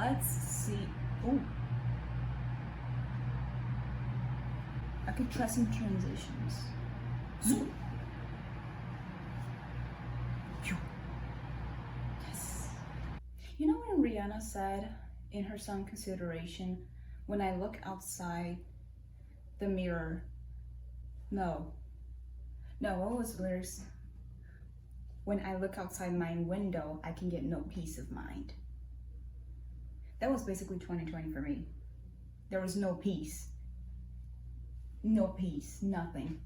Let's see. Oh, I could try some transitions. Zoom. Yes. You know when Rihanna said in her song Consideration, when I look outside the mirror, no, what was the lyrics? When I look outside my window, I can get no peace of mind. That was basically 2020 for me. There was no peace. No peace, nothing,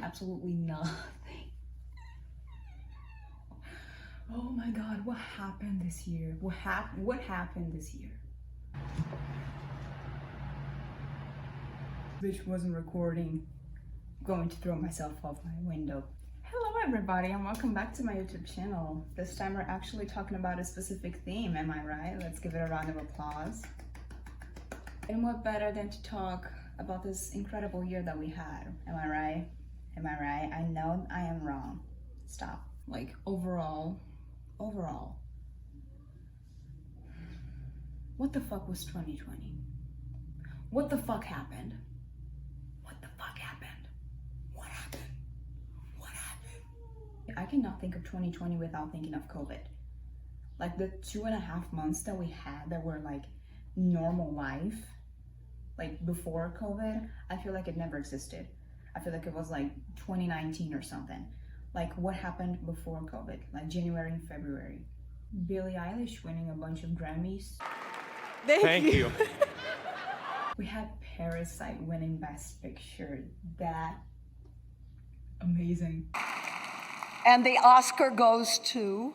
absolutely nothing. Oh my God, what happened this year? What happened this year? Bitch wasn't recording. Going to throw myself off my window. Hello everybody and welcome back to my YouTube channel. This time we're actually talking about a specific theme, am I right? Let's give it a round of applause. And what better than to talk about this incredible year that we had, am I right? Am I right? I know I am wrong. Stop. Like overall, what the fuck was 2020? What the fuck happened? I cannot think of 2020 without thinking of COVID. Like the 2.5 months that we had that were like normal life, like before COVID, I feel like it never existed. I feel like it was like 2019 or something. Like what happened before COVID, like January and February. Billie Eilish winning a bunch of Grammys. Thank you. We had Parasite winning Best Picture. That amazing. And the Oscar goes to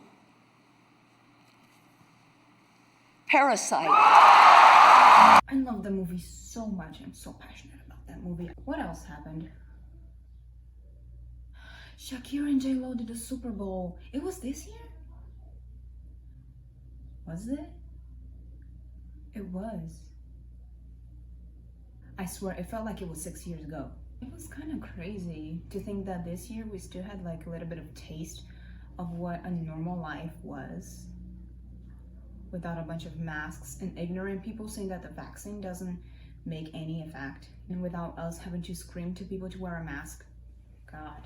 Parasite. I love the movie so much. I'm so passionate about that movie. What else happened? Shakira and J-Lo did the Super Bowl. It was this year? Was it? It was. I swear, it felt like it was 6 years ago. It was kind of crazy to think that this year we still had like a little bit of taste of what a normal life was without a bunch of masks and ignorant people saying that the vaccine doesn't make any effect, and without us having to scream to people to wear a mask. God.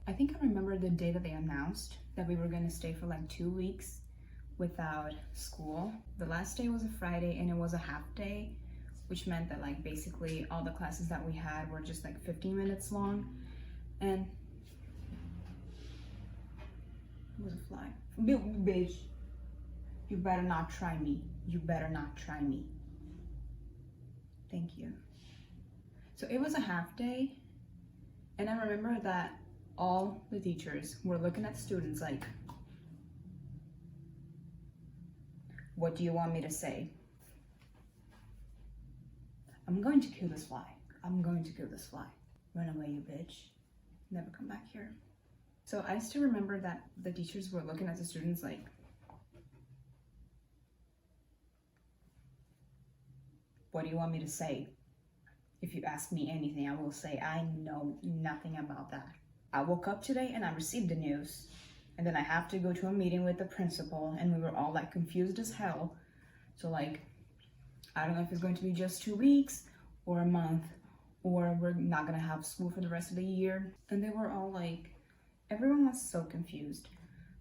I think I remember the day that they announced that we were gonna stay for like 2 weeks without school. The last day was a Friday and it was a half day, which meant that like basically all the classes that we had were just like 15 minutes long. And it was a fly. Bitch, you better not try me. You better not try me. Thank you. So it was a half day, and I remember that all the teachers were looking at students like, what do you want me to say? I'm going to kill this fly. I'm going to kill this fly. Run away, you bitch. Never come back here. So I still remember that the teachers were looking at the students like, what do you want me to say? If you ask me anything, I will say I know nothing about that. I woke up today and I received the news. And then I have to go to a meeting with the principal, and we were all like confused as hell. So like, I don't know if it's going to be just 2 weeks or a month, or we're not gonna have school for the rest of the year. And they were all like, everyone was so confused,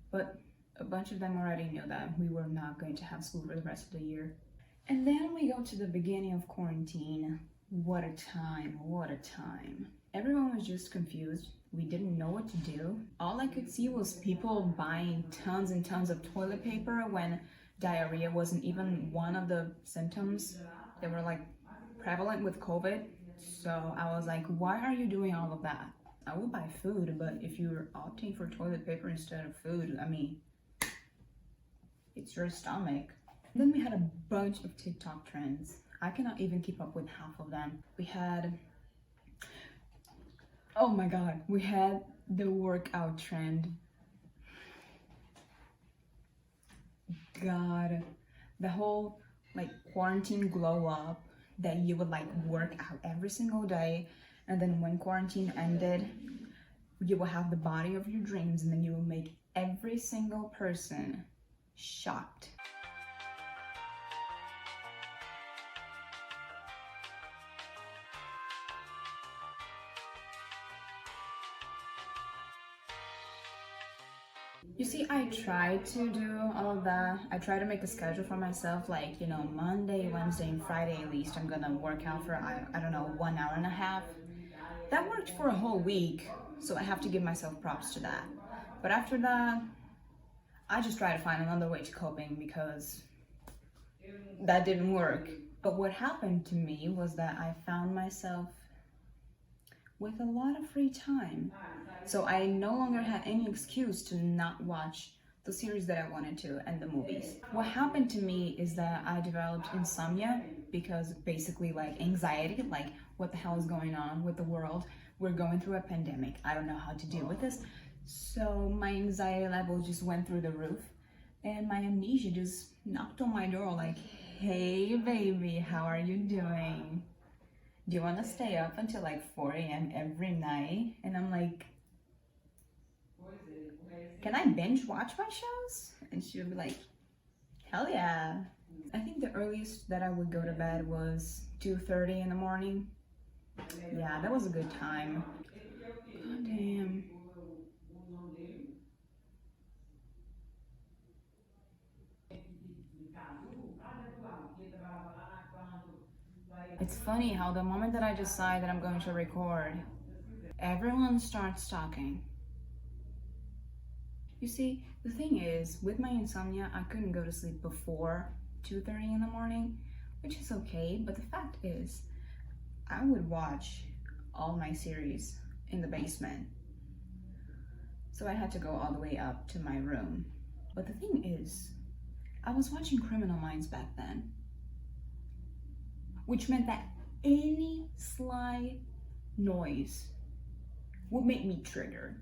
but a bunch of them already knew that we were not going to have school for the rest of the year. And then we go to the beginning of quarantine. What a time, what a time. Everyone was just confused. We didn't know what to do. All I could see was people buying tons and tons of toilet paper when diarrhea wasn't even one of the symptoms that were like prevalent with COVID. So I was like, why are you doing all of that? I will buy food, but if you're opting for toilet paper instead of food, I mean, it's your stomach. Then we had a bunch of TikTok trends. I cannot even keep up with half of them. We had, oh my God, we had the workout trend. God, the whole like quarantine glow up that you would like work out every single day, and then when quarantine ended, you will have the body of your dreams, and then you will make every single person shocked. You see, I try to do all of that. I try to make a schedule for myself, like, Monday, Wednesday, and Friday at least, I'm gonna work out for, I don't know, 1 hour and a half. That worked for a whole week, so I have to give myself props to that. But after that, I just try to find another way to coping because that didn't work. But what happened to me was that I found myself with a lot of free time. So I no longer had any excuse to not watch the series that I wanted to and the movies. What happened to me is that I developed insomnia because basically like anxiety, like what the hell is going on with the world? We're going through a pandemic. I don't know how to deal with this. So my anxiety levels just went through the roof and my amnesia just knocked on my door like, hey baby, how are you doing? Do you want to stay up until like 4 a.m. every night? And I'm like, can I binge watch my shows? And she would be like, hell yeah. I think the earliest that I would go to bed was 2:30 in the morning. Yeah, that was a good time. Oh, damn. It's funny how the moment that I decide that I'm going to record, everyone starts talking. You see, the thing is, with my insomnia, I couldn't go to sleep before 2:30 in the morning, which is okay, but the fact is, I would watch all my series in the basement. So I had to go all the way up to my room. But the thing is, I was watching Criminal Minds back then, which meant that any slight noise would make me trigger,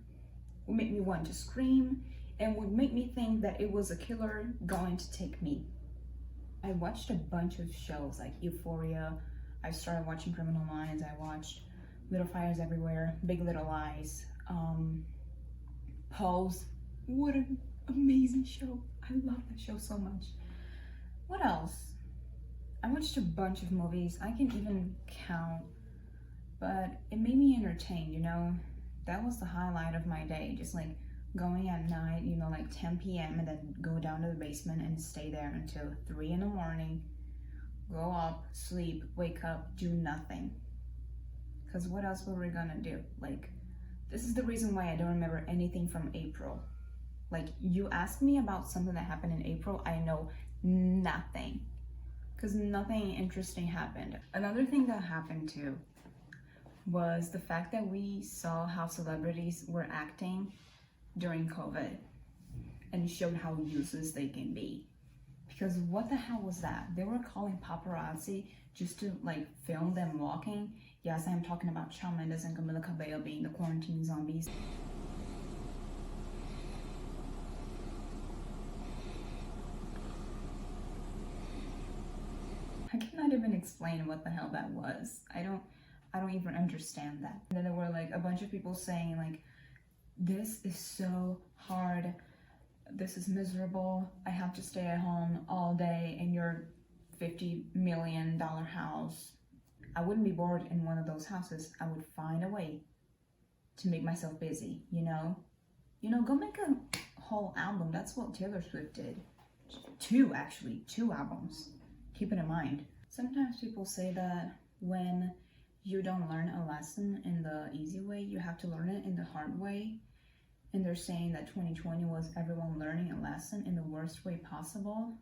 would make me want to scream, and would make me think that it was a killer going to take me. I watched a bunch of shows like Euphoria. I started watching Criminal Minds. I watched Little Fires Everywhere, Big Little Lies, Pose. What an amazing show. I love that show so much. What else? I watched a bunch of movies. I can even count, but it made me entertained, That was the highlight of my day, just like going at night, like 10 p.m. and then go down to the basement and stay there until 3 in the morning, go up, sleep, wake up, do nothing. Because what else were we gonna do? Like, this is the reason why I don't remember anything from April. Like, you ask me about something that happened in April, I know nothing. Because nothing interesting happened. Another thing that happened too was the fact that we saw how celebrities were acting during COVID and showed how useless they can be. Because what the hell was that? They were calling paparazzi just to like film them walking. Yes, I'm talking about Shawn Mendes and Camila Cabello being the quarantine zombies. I cannot even explain what the hell that was. I don't even understand that. And then there were like a bunch of people saying like, this is so hard, this is miserable, I have to stay at home all day in your $50 million house. I wouldn't be bored in one of those houses. I would find a way to make myself busy, go make a whole album. That's what Taylor Swift did. Two albums. Keep it in mind. Sometimes people say that when you don't learn a lesson in the easy way, you have to learn it in the hard way. And they're saying that 2020 was everyone learning a lesson in the worst way possible.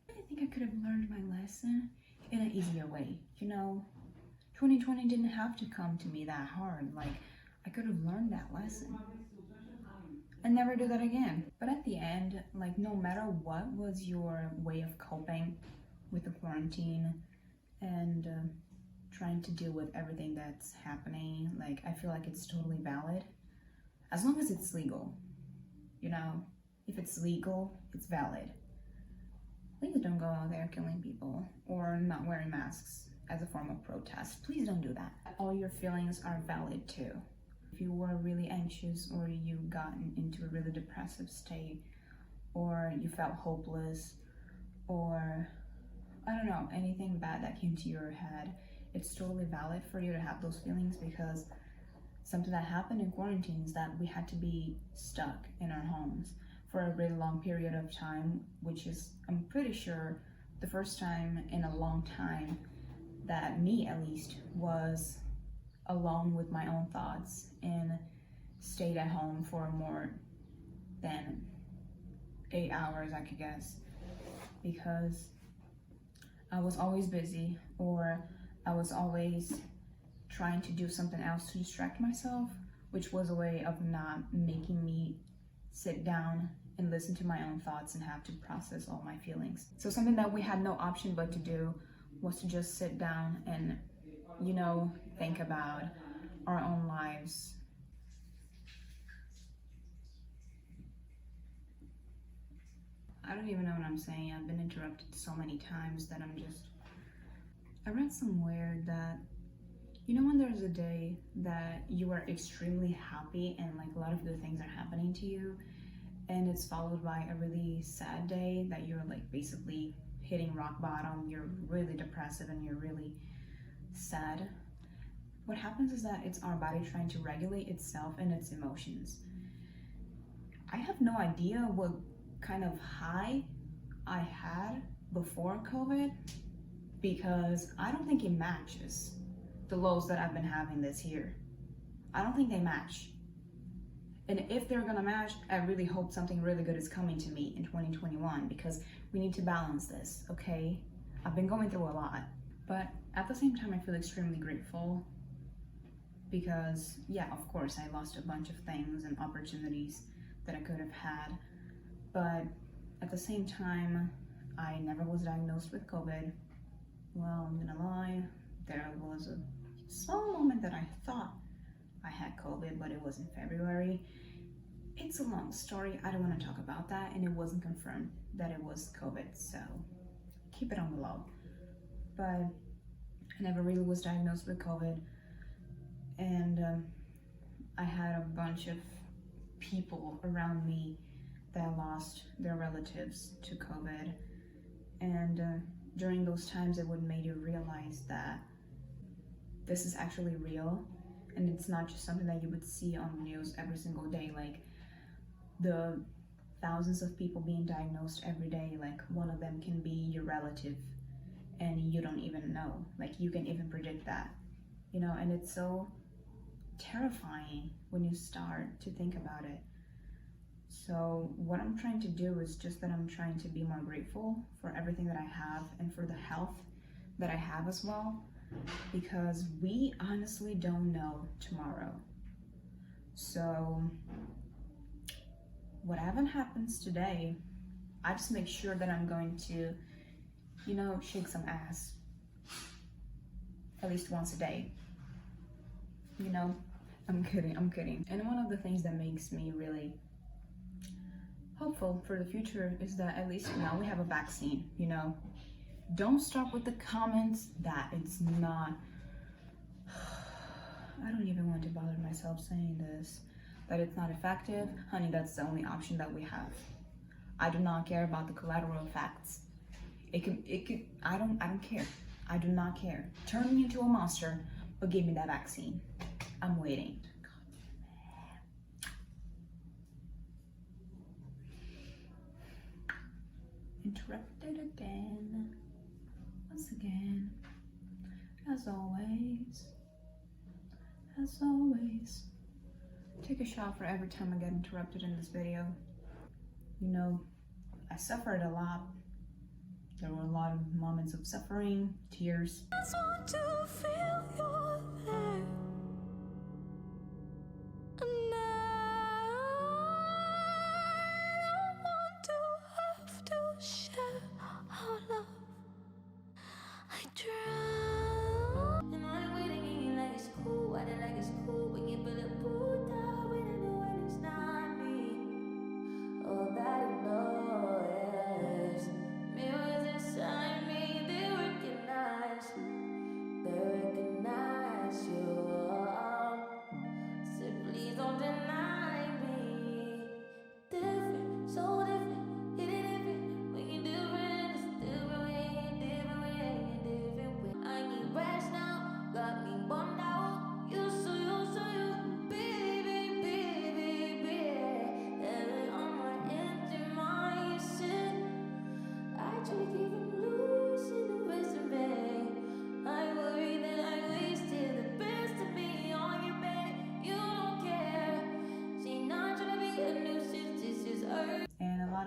I think I could have learned my lesson in an easier way. 2020 didn't have to come to me that hard. Like, I could have learned that lesson and never do that again. But at the end, like, no matter what was your way of coping with the quarantine and trying to deal with everything that's happening, like, I feel like it's totally valid as long as it's legal. If it's legal, it's valid. Please don't go out there killing people or not wearing masks as a form of protest. Please don't do that. All your feelings are valid too. If you were really anxious or you gotten into a really depressive state or you felt hopeless or I don't know, anything bad that came to your head, it's totally valid for you to have those feelings because something that happened in quarantine is that we had to be stuck in our homes for a really long period of time, which is, I'm pretty sure, the first time in a long time that me at least was alone with my own thoughts and stayed at home for more than 8 hours, I could guess, because I was always busy, or I was always trying to do something else to distract myself, which was a way of not making me sit down and listen to my own thoughts and have to process all my feelings. So something that we had no option but to do was to just sit down and, think about our own lives. I don't even know what I'm saying. I've been interrupted so many times that I read somewhere that, when there's a day that you are extremely happy and like a lot of good things are happening to you, and it's followed by a really sad day that you're like basically hitting rock bottom, you're really depressive and you're really sad. What happens is that it's our body trying to regulate itself and its emotions. I have no idea what kind of high I had before COVID, because I don't think it matches the lows that I've been having this year. I don't think they match. And if they're gonna match, I really hope something really good is coming to me in 2021, because we need to balance this, okay? I've been going through a lot, but at the same time, I feel extremely grateful because, yeah, of course, I lost a bunch of things and opportunities that I could have had, but at the same time, I never was diagnosed with COVID. Well, I'm gonna lie, there was a small moment that I thought I had COVID, but it was in February. It's a long story, I don't want to talk about that, and it wasn't confirmed that it was COVID, so keep it on the low. But I never really was diagnosed with COVID, and I had a bunch of people around me that lost their relatives to COVID, and during those times it would make you realize that this is actually real, and it's not just something that you would see on the news every single day, like the thousands of people being diagnosed every day, like one of them can be your relative and you don't even know, like you can even predict that, and it's so terrifying when you start to think about it. So what I'm trying to do is just that I'm trying to be more grateful for everything that I have and for the health that I have as well, because we honestly don't know tomorrow. So whatever happens today, I just make sure that I'm going to, shake some ass at least once a day. I'm kidding. And one of the things that makes me really hopeful for the future is that at least now we have a vaccine, Don't start with the comments that it's not. I don't even want to bother myself saying this, that it's not effective. Honey, that's the only option that we have. I do not care about the collateral effects. It could, I don't care. I do not care. Turn me into a monster, but give me that vaccine. I'm waiting. Interrupted again. Once again. As always. Take a shot for every time I get interrupted in this video. I suffered a lot. There were a lot of moments of suffering, tears. I just want to feel you're there. And I don't want to have to share our love. I drown. And I'm waiting and you like it's cool. I did like it's cool when you put a boot down when it's not me. All that I know is mirrors inside me, they recognize you.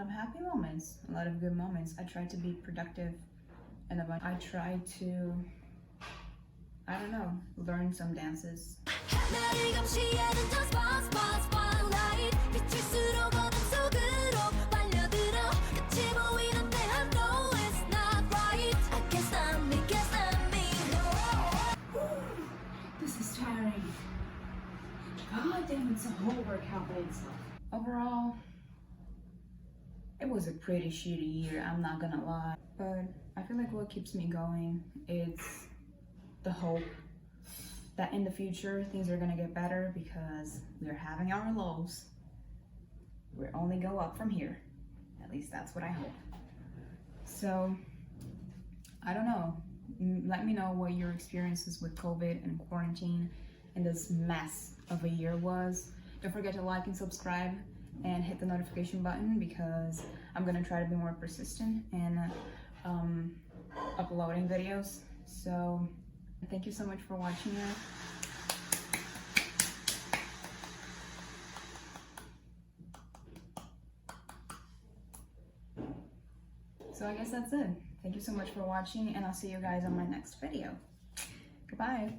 of happy moments, a lot of good moments. I tried to be productive, and I tried to, I don't know, learn some dances. This is tiring. God damn, it's a whole workout by itself. Overall, it was a pretty shitty year, I'm not gonna lie. But I feel like what keeps me going is the hope that in the future things are gonna get better, because we're having our lows. We'll only go up from here. At least that's what I hope. So, I don't know. Let me know what your experiences with COVID and quarantine and this mess of a year was. Don't forget to like and subscribe and hit the notification button, because I'm gonna try to be more persistent in uploading videos. So thank you so much for watching it. So I guess that's it. Thank you so much for watching, and I'll see you guys on my next video. Goodbye.